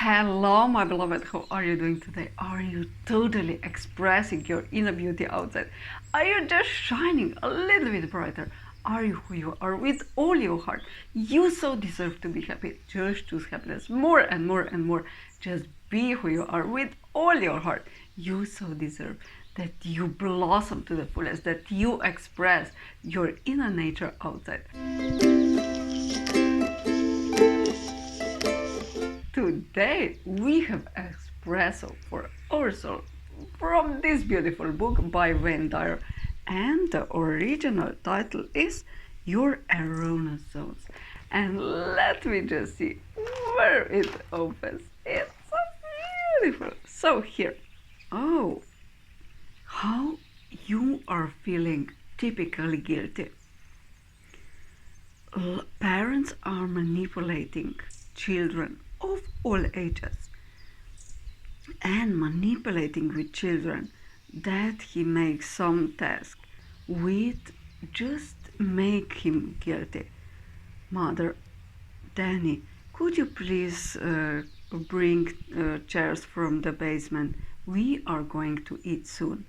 Hello, my beloved. How are you doing today? Are you totally expressing your inner beauty outside? Are you just shining a little bit brighter? Are you who you are with all your heart? You so deserve to be happy. Just choose happiness more and more and more. Just be who you are with all your heart. You so deserve that you blossom to the fullest, that you express your inner nature outside. Today we have Espresso for our soul from this beautiful book by Dyer, and the original title is Your Erroneous Zones. And let me just see where it opens. It's so beautiful. So here, oh, how you are feeling typically guilty. Parents are manipulating children of all ages and manipulating with children that he makes some task with just make him guilty. Mother, Danny, could you please bring chairs from the basement? We are going to eat soon.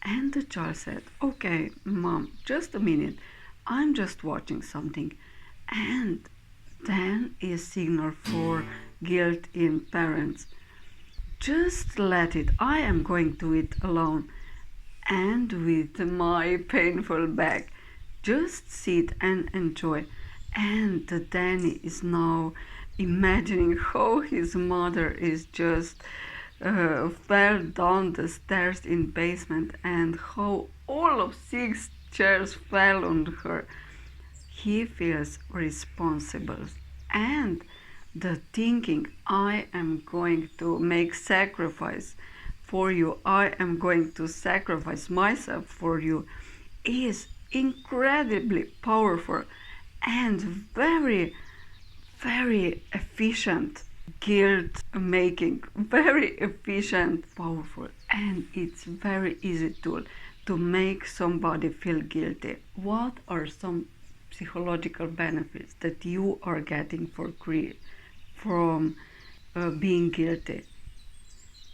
And the child said, okay, Mom, just a minute. I'm just watching something. And then is signal for guilt in parents. Just let it. I am going to eat alone and with my painful back. Just sit and enjoy. And Danny is now imagining how his mother is just fell down the stairs in basement and how all of 6 chairs fell on her. He feels responsible, and the thinking, I am going to make sacrifice for you, I am going to sacrifice myself for you, is incredibly powerful and very, very efficient guilt making, very efficient, powerful, and it's very easy tool to make somebody feel guilty. What are some psychological benefits that you are getting from being guilty?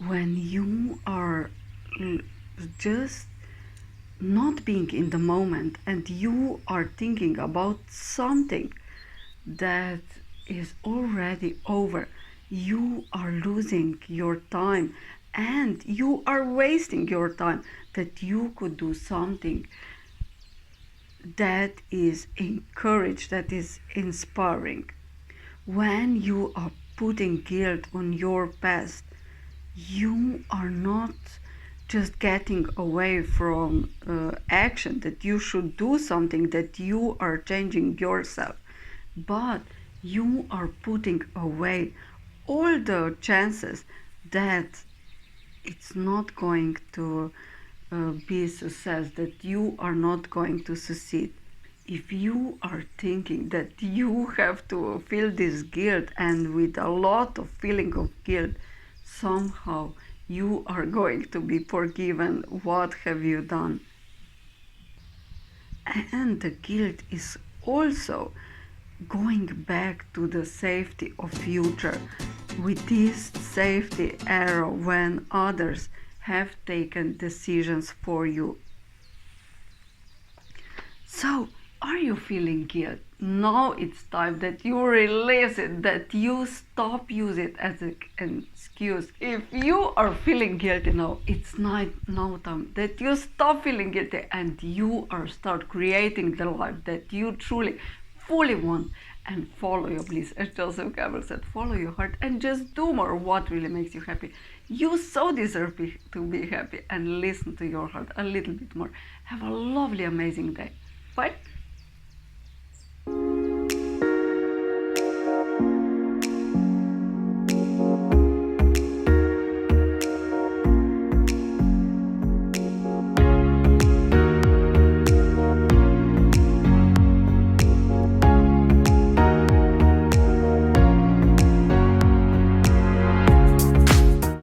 When you are just not being in the moment and you are thinking about something that is already over, you are losing your time and you are wasting your time that you could do something that is encouraged, that is inspiring. When you are putting guilt on your past, you are not just getting away from action, that you should do something, that you are changing yourself, but you are putting away all the chances that it's not going to be success, that you are not going to succeed. If you are thinking that you have to feel this guilt, and with a lot of feeling of guilt, somehow you are going to be forgiven. What have you done? And the guilt is also going back to the safety of future, with this safety arrow when others have taken decisions for you. So, are you feeling guilt? Now it's time that you release it, that you stop using it as an excuse. If you are feeling guilty now, it's now time that you stop feeling guilty and you are start creating the life that you truly, fully want, and follow your bliss. As Joseph Campbell said, follow your heart and just do more what really makes you happy. You so deserve to be happy, and listen to your heart a little bit more. Have a lovely, amazing day. Bye.